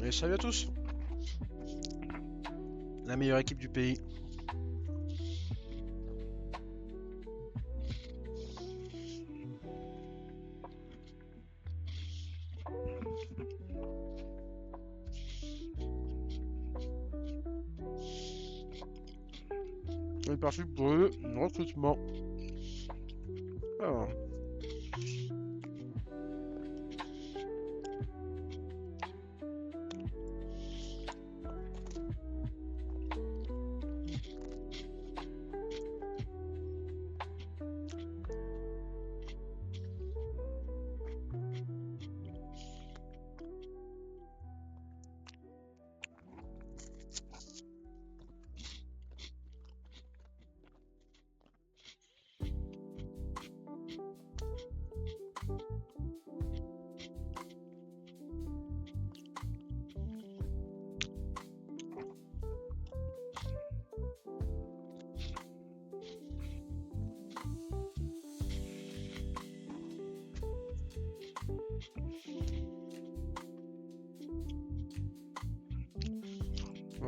Et salut à tous, la meilleure équipe du pays. On est parti pour le recrutement. Alors.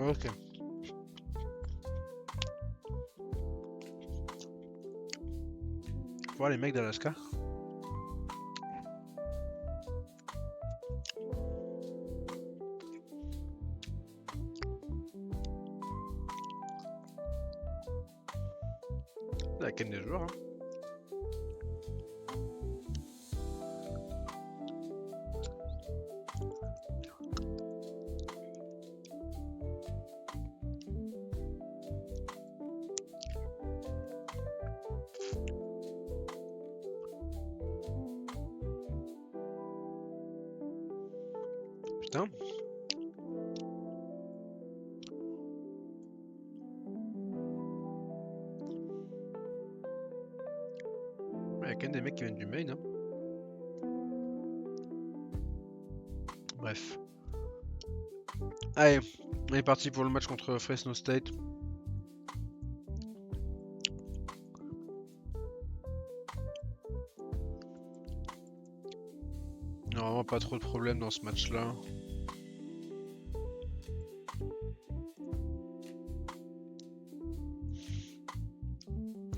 Ok. Voir les mecs d'Alaska. La canne des joueurs. Hein. Putain. Il y a quand même des mecs qui viennent du Maine. Hein. Bref. Allez, on est parti pour le match contre Fresno State. Normalement pas trop de problèmes dans ce match-là.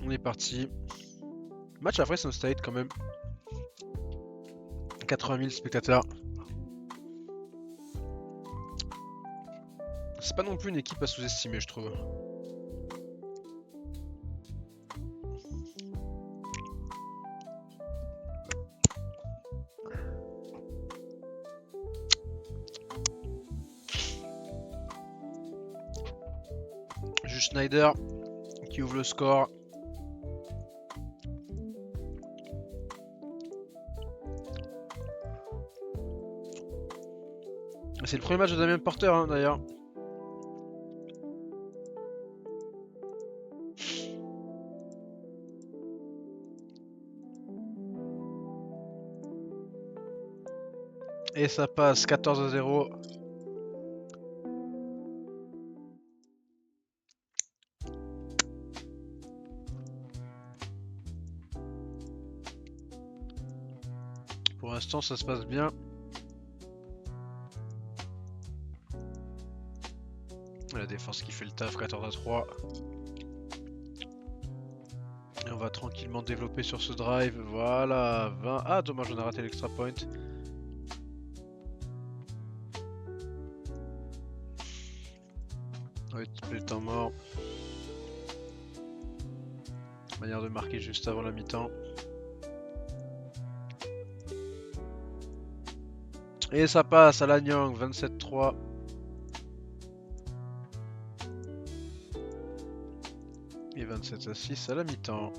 On est parti. Match à Fresno State quand même. 80 000 spectateurs. C'est pas non plus une équipe à sous-estimer, je trouve. Juste Schneider qui ouvre le score. C'est le premier match de Damien Porter hein, d'ailleurs. Et ça passe 14-0. Pour l'instant ça se passe bien. La défense qui fait le taf, 14-3. Et on va tranquillement développer sur ce drive. Voilà, 20. Ah dommage, on a raté l'extra point. Oui, le temps mort. Manière de marquer juste avant la mi-temps. Et ça passe à Lanyang, 27-3. Et 27-6 à la mi-temps.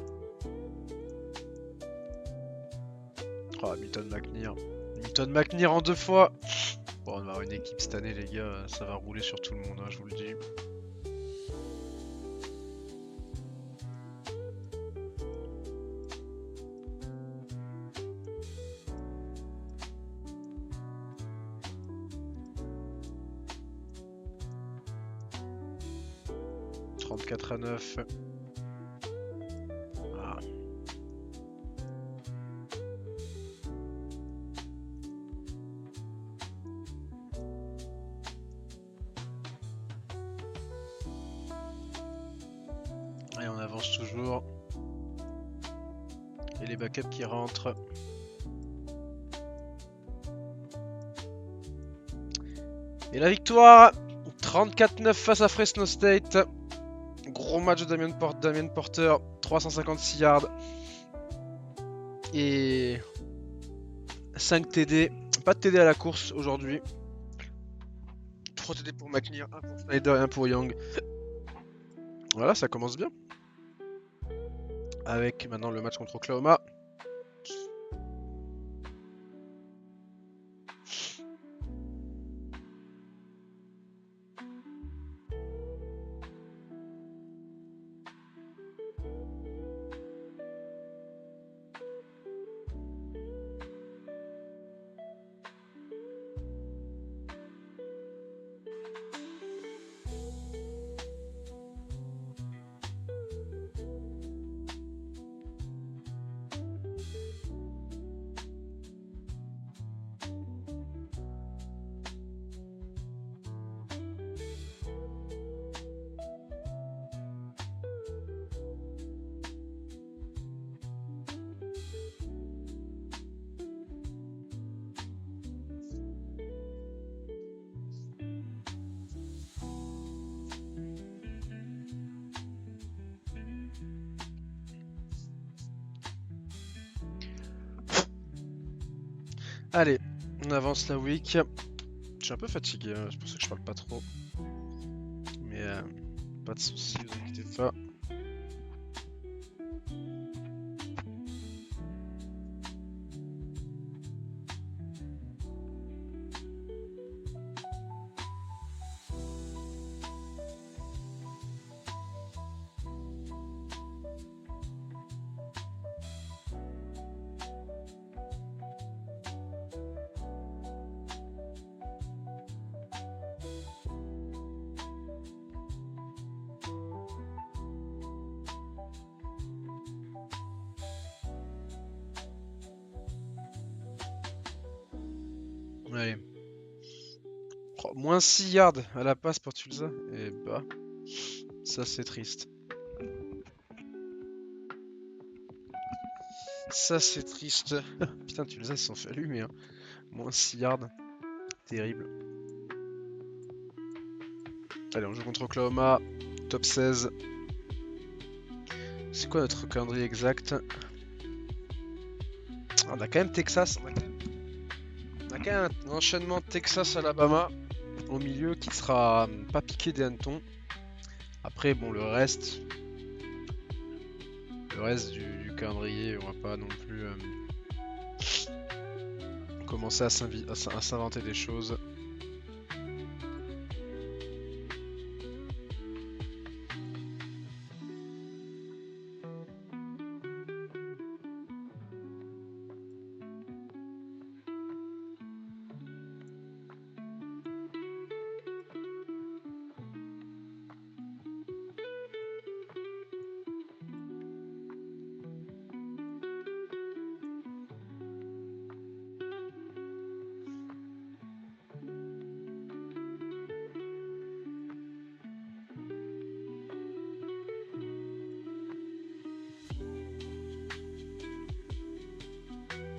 Oh, Milton McNear. Milton McNear en 2 fois. Bon, on va avoir une équipe cette année, les gars. Ça va rouler sur tout le monde, hein, je vous le dis. À 9. Ah. change toujours. Et les backups qui rentrent. Et la victoire 34-9 face à Fresno State. Gros match de Damien Porter, 356 yards. Et 5 TD. Pas de TD à la course aujourd'hui. 3 TD pour McNair, 1 pour Snyder et 1 pour Young. Voilà, ça commence bien. Avec maintenant le match contre Oklahoma. Allez, on avance la week. Je suis un peu fatigué, hein, c'est pour ça que je parle pas trop. Mais pas de soucis, vous inquiétez pas. Allez. Oh, moins 6 yards à la passe pour Tulsa. Et bah, ça c'est triste. Ça c'est triste. Putain, Tulsa ils s'en fait allumer. Hein. Moins 6 yards. Terrible. Allez, on joue contre Oklahoma. Top 16. C'est quoi notre calendrier exact? On a quand même Texas. On a quand même un enchaînement Texas-Alabama au milieu qui sera pas piqué des hannetons. Après, bon, le reste du calendrier, on va pas non plus commencer à s'inventer des choses.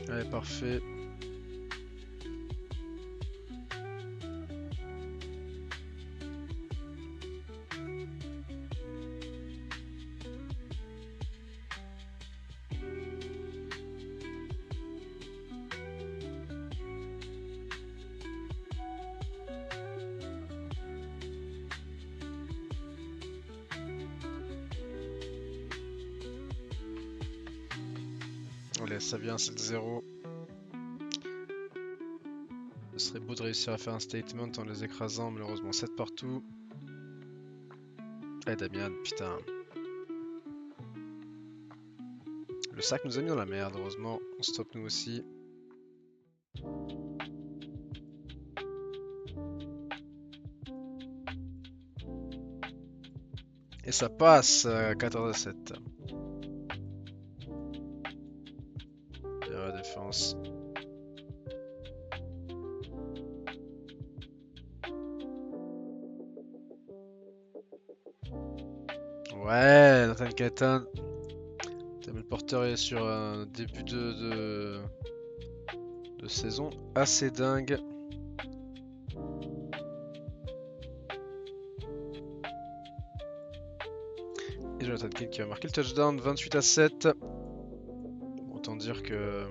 Allez, parfait. Allez, ça vient 7-0. Ce serait beau de réussir à faire un statement en les écrasant, malheureusement 7 partout. Allez Damien, putain. Le sac nous a mis dans la merde, heureusement. On stoppe nous aussi. Et ça passe 14-7. Bien la défense. Ouais, Nathan Katan. Tamil Porter est sur un début de saison assez dingue. Et Jonathan King qui va marquer le touchdown 28-7. Autant dire que.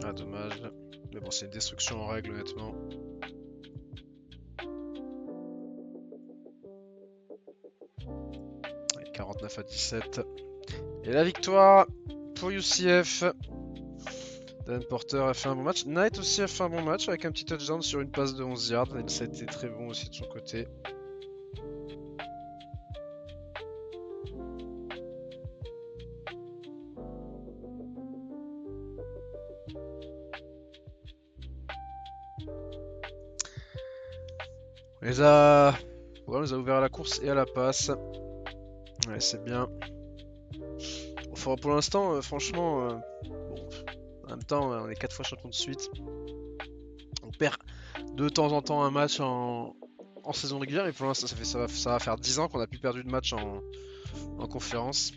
Ah, dommage. Mais bon, c'est une destruction en règle, honnêtement. Allez, 49-17. Et la victoire pour UCF. Dan Porter a fait un bon match. Knight aussi a fait un bon match avec un petit touchdown sur une passe de 11 yards. Et ça a été très bon aussi de son côté. On les a ouverts à la course et à la passe. Ouais, c'est bien. Enfin, pour l'instant, franchement, bon, en même temps, on est 4 fois champion de suite. On perd de temps en temps un match en saison régulière, et pour l'instant, ça va faire 10 ans qu'on n'a plus perdu de match en conférence.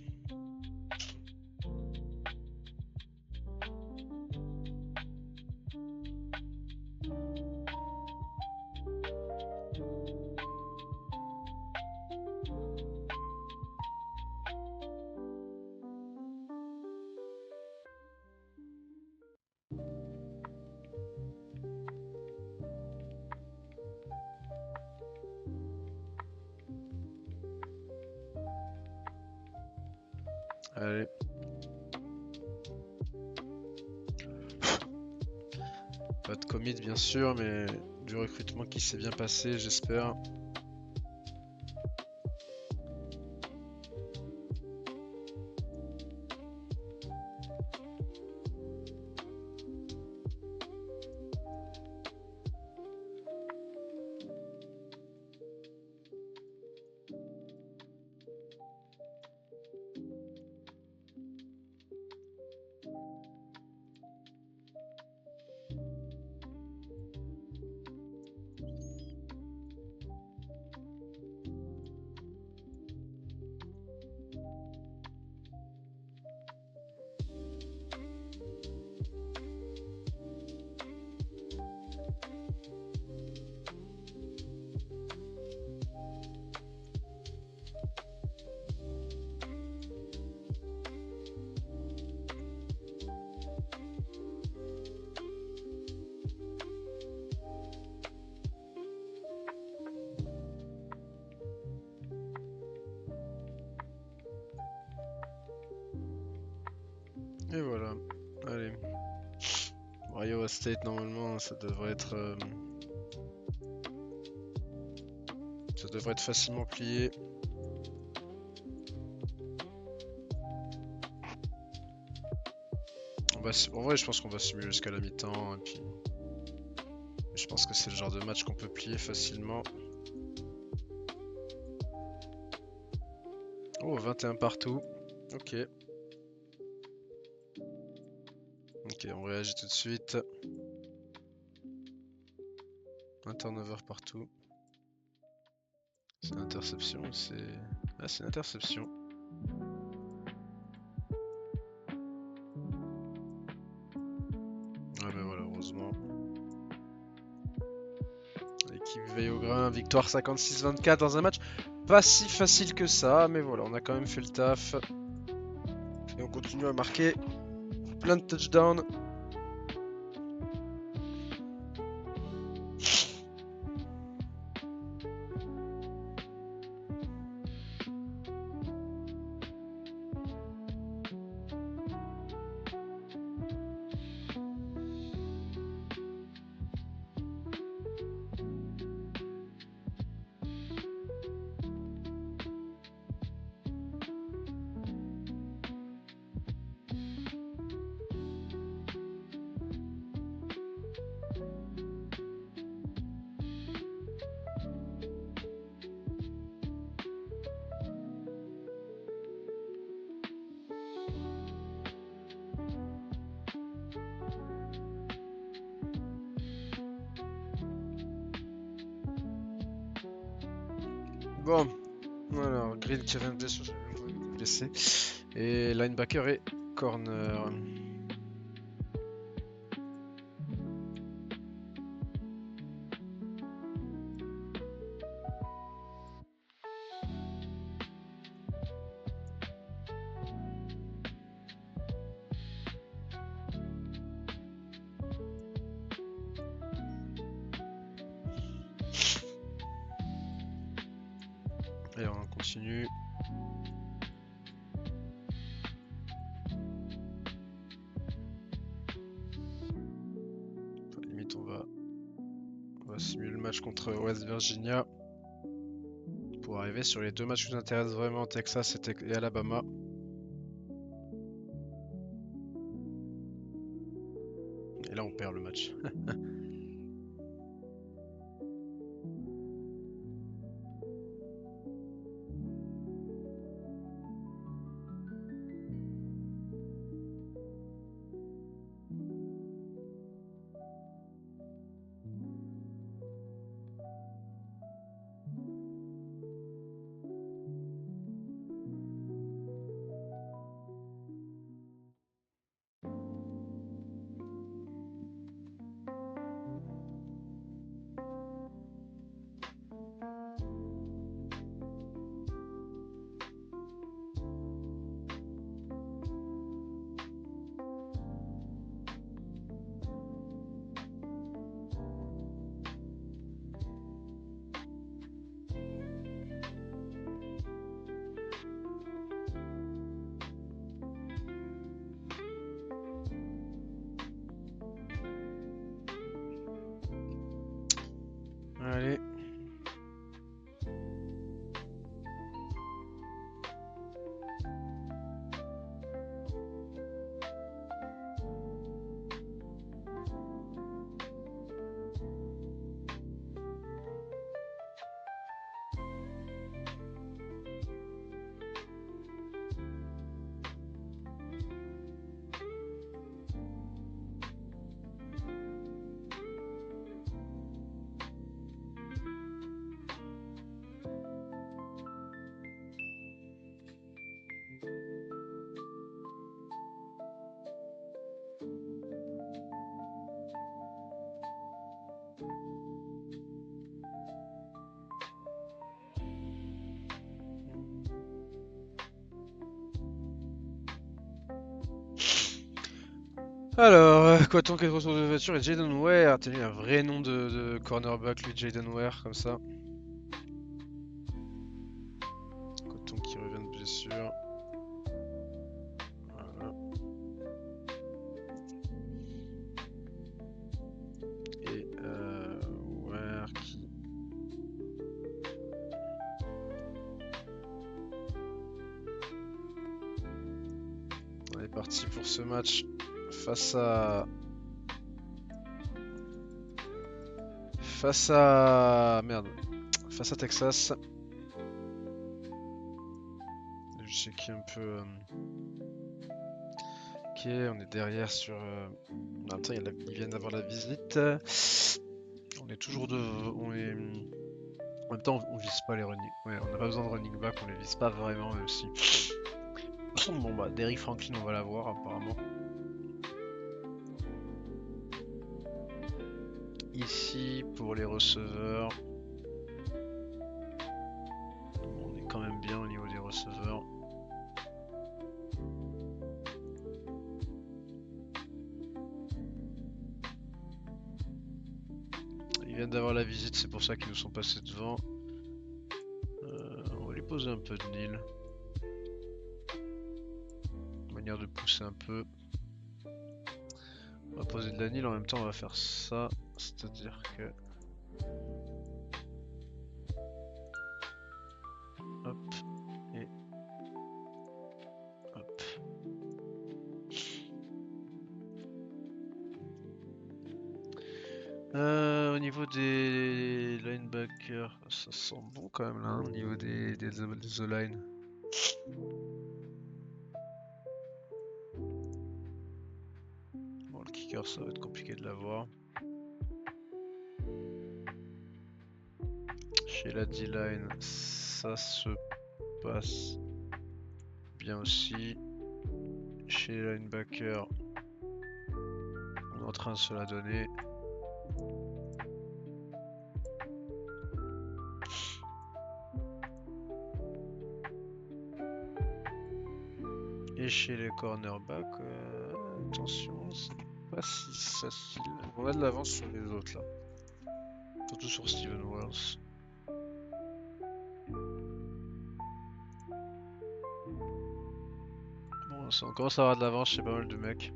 Allez. Pas de commit bien sûr, mais du recrutement qui s'est bien passé, j'espère. Et voilà. Allez. Bon, Iowa State, normalement, ça devrait être facilement plié. En vrai, je pense qu'on va simuler jusqu'à la mi-temps. Et puis, je pense que c'est le genre de match qu'on peut plier facilement. Oh, 21 partout. Ok. Ok, on réagit tout de suite. Un turnover partout. C'est une interception ou c'est... Ah, c'est une interception. Ouais, mais voilà, heureusement. L'équipe veille au grain, victoire 56-24 dans un match pas si facile que ça, mais voilà, on a quand même fait le taf. Et on continue à marquer plein de touchdowns. Bon, alors, Grill qui revient de blessure, j'avais blessé. Et linebacker et corner. Et on continue. Enfin, limite, on va simuler le match contre West Virginia pour arriver sur les deux matchs qui nous intéressent vraiment, Texas et Alabama. Et là, on perd le match. Allez. Alors, Coton qui est de retour de voiture et Jaden Ware. T'as mis un vrai nom de cornerback, lui, Jaden Ware, comme ça. Coton qui revient de blessure. Voilà. Et Ware qui... On est parti pour ce match face à... Merde. Face à Texas. Je sais qui un peu... Ok, on est derrière sur... En même temps, ils viennent d'avoir la visite. On est toujours de... On est... En même temps, on vise pas les running. Ouais, on n'a pas besoin de running back, on les vise pas vraiment, même si... Bon bah, Derrick Franklin, on va l'avoir apparemment. Ici, pour les receveurs... On est quand même bien au niveau des receveurs. Ils viennent d'avoir la visite, c'est pour ça qu'ils nous sont passés devant. On va lui poser un peu de Nil. Manière de pousser un peu. On va poser de la Nil, en même temps on va faire ça. C'est-à-dire que... Hop. Et... Hop. Au niveau des linebackers, ça sent bon quand même là, hein, au niveau des O-line. Bon, le kicker, ça va être compliqué de l'avoir. Chez la D-line, ça se passe bien aussi. Chez les linebackers, on est en train de se la donner. Et chez les cornerbacks, attention, c'est pas si facile. On a de l'avance sur les autres là. Surtout sur Steven Wells. Bon, on commence à avoir de l'avance chez pas mal de mecs.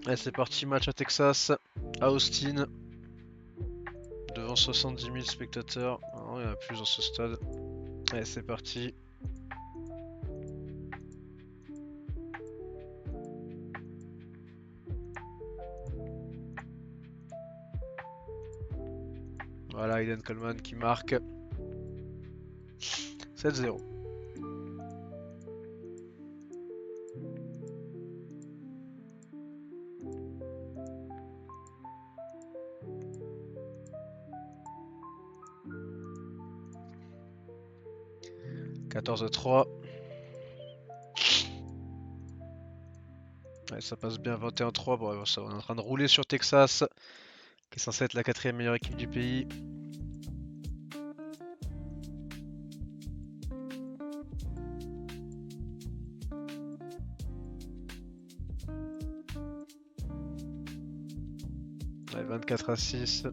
Allez, c'est parti, match à Texas, à Austin. Devant 70 000 spectateurs. Non, il y en a plus dans ce stade. Allez, c'est parti. Voilà, Aiden Coleman qui marque. 7-0. « 14-3. Ouais, ça passe bien, 21-3. Bon, ça, on est en train de rouler sur Texas, qui est censé être la 4ème meilleure équipe du pays. Ouais, 24-6.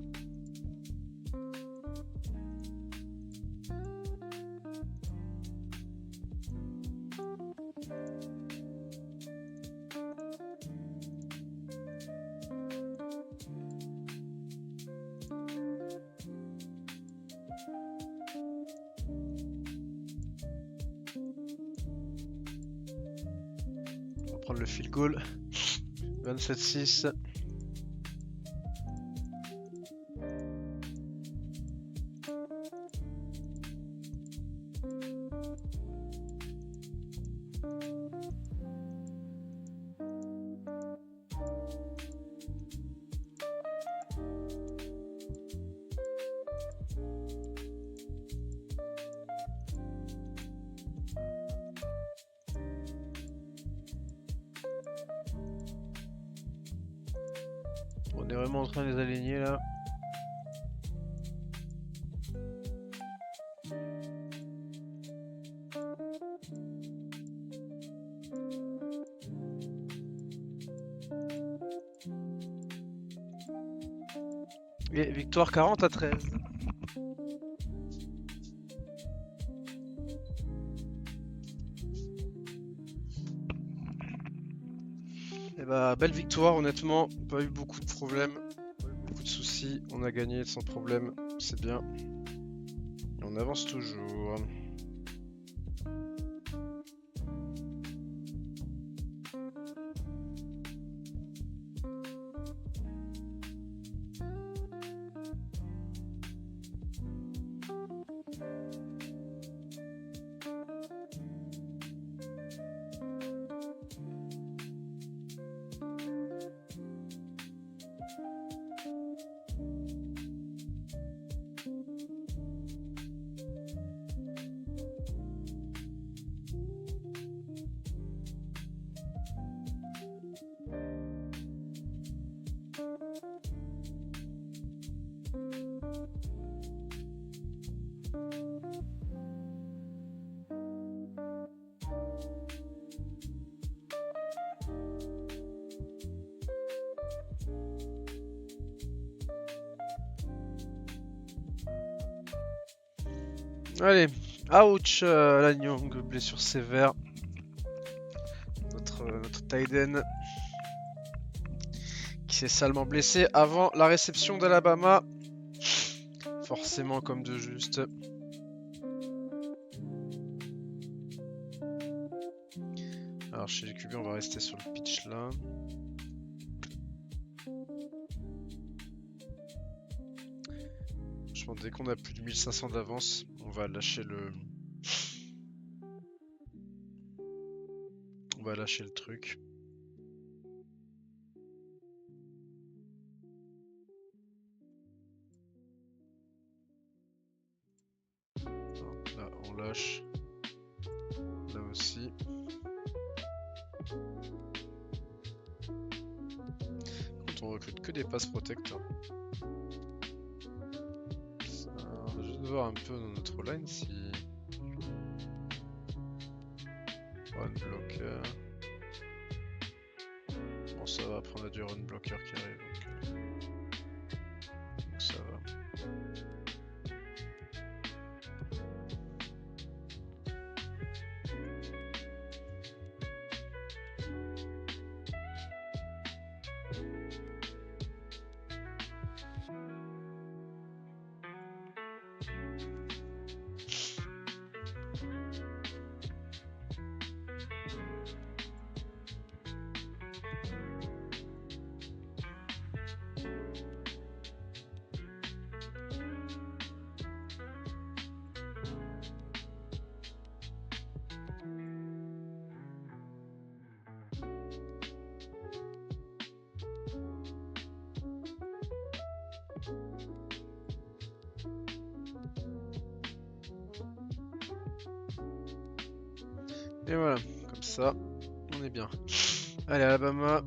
On va prendre le field goal. 27-6. On est vraiment en train de les aligner là. Et victoire 40-13. Et bah, belle victoire, honnêtement. Pas eu beaucoup de problèmes, pas eu beaucoup de soucis. On a gagné sans problème, c'est bien. Et on avance toujours. Allez, ouch, Lanyong, blessure sévère. Notre tight end qui s'est salement blessé avant la réception d'Alabama. Forcément comme de juste. Alors chez les QB on va rester sur le pitch là. Je pense dès qu'on a plus de 1500 d'avance, on va lâcher le... On va lâcher le truc. lâche. Là aussi. Quand on recrute que des pass protecteurs. On va juste voir un peu dans notre line si... Run blocker. Bon ça va, après on a du run blocker qui arrive donc ça va. Et voilà, comme ça, on est bien. Allez, Alabama.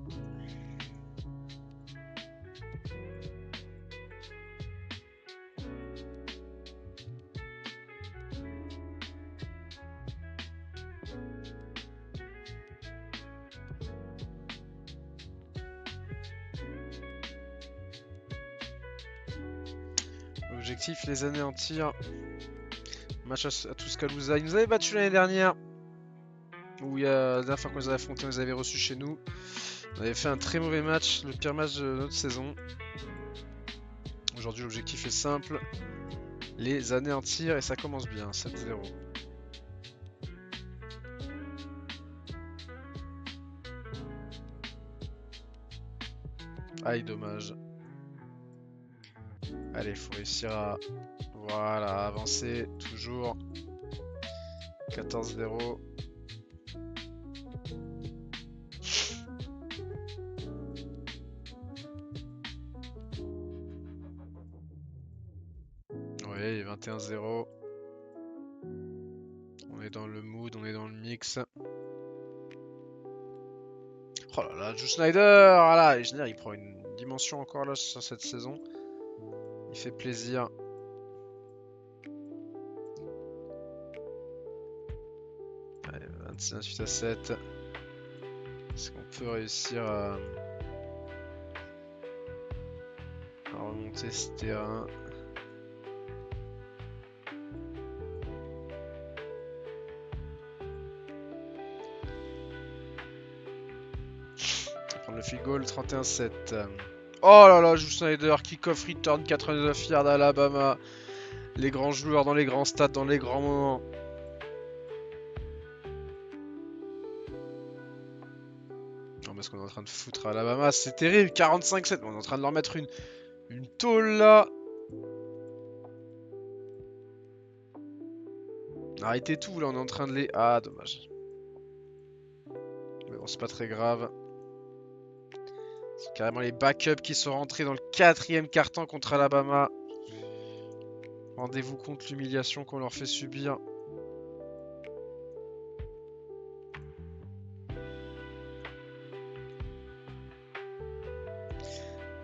Objectif, les anéantir. Match à Tuscaloosa. Ils nous avaient battu l'année dernière. Où il y a, la dernière fois qu'on les avait affrontés, on les avait reçus chez nous. On avait fait un très mauvais match, le pire match de notre saison. Aujourd'hui, l'objectif est simple. Les anéantir et ça commence bien, 7-0. Aïe, dommage. Allez, il faut réussir à voilà, avancer toujours. 14-0. Oui, 21-0. On est dans le mood, on est dans le mix. Oh là là, Joe Schneider, voilà, il prend une dimension encore là sur cette saison. Il fait plaisir. Allez, 26-7. Est-ce qu'on peut réussir à remonter ce terrain? On va prendre le field goal, 31-7. Oh là là, Joe Schneider, kick-off return, 89 yards d'Alabama. Les grands joueurs dans les grands stades, dans les grands moments. Non, mais ce qu'on est en train de foutre à Alabama, c'est terrible, 45-7. On est en train de leur mettre une tôle là. Arrêtez tout, là, on est en train de les... Ah, dommage. Mais bon, c'est pas très grave. C'est carrément les backups qui sont rentrés dans le 4e quart-temps contre Alabama. Rendez-vous compte l'humiliation qu'on leur fait subir.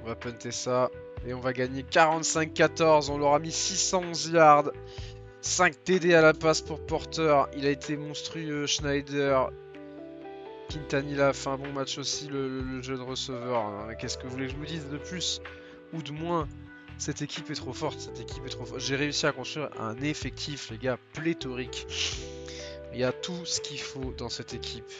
On va punter ça. Et on va gagner 45-14. On leur a mis 611 yards. 5 TD à la passe pour Porter. Il a été monstrueux, Schneider. Quintanilla a fait un bon match aussi, le jeune receveur. Qu'est-ce que vous voulez que je vous dise de plus ou de moins? Cette équipe est trop forte, cette équipe est trop forte. J'ai réussi à construire un effectif, les gars, pléthorique. Il y a tout ce qu'il faut dans cette équipe.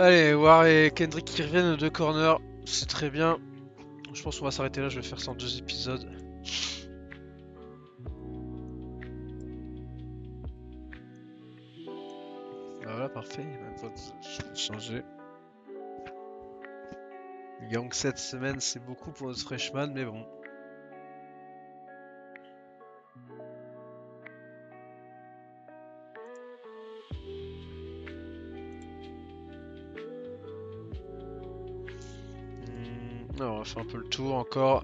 Allez, War et Kendrick qui reviennent aux deux corners, c'est très bien. Je pense qu'on va s'arrêter là, je vais faire ça en 2 épisodes. Voilà, parfait, il n'y a même pas de changer. Young cette semaine, c'est beaucoup pour notre freshman, mais bon. Alors, on va faire un peu le tour encore.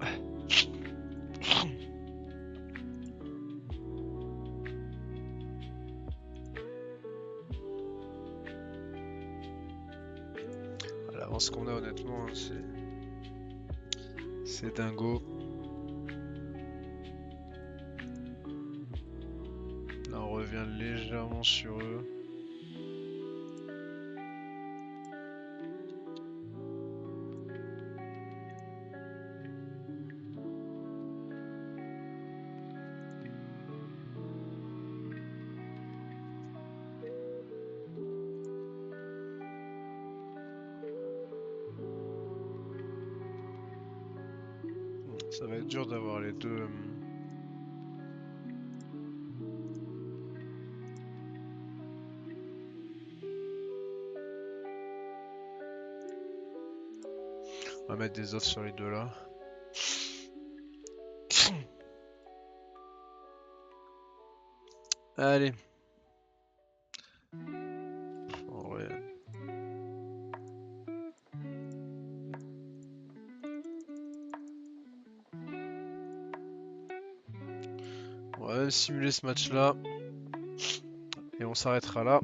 L'avance qu'on a honnêtement, hein, c'est dingo. Là on revient légèrement sur eux. Ça va être dur d'avoir les deux. On va mettre des offres sur les deux là. Allez. En vrai. On va même simuler ce match là. Et on s'arrêtera là.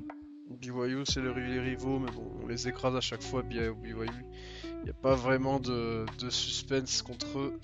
BYU c'est les rivaux, mais bon, on les écrase à chaque fois. BYU, il n'y a pas vraiment de suspense contre eux.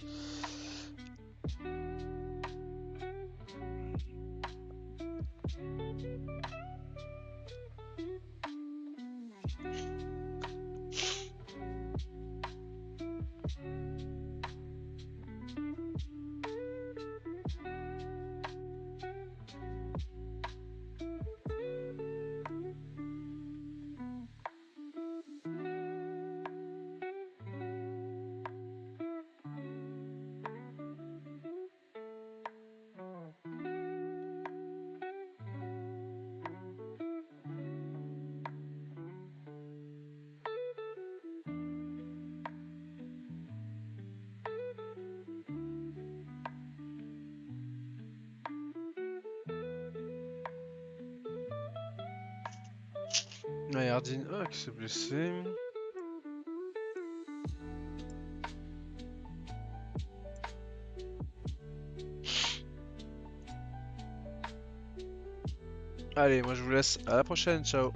Hardin qui s'est blessé. Allez, moi je vous laisse. À la prochaine, ciao.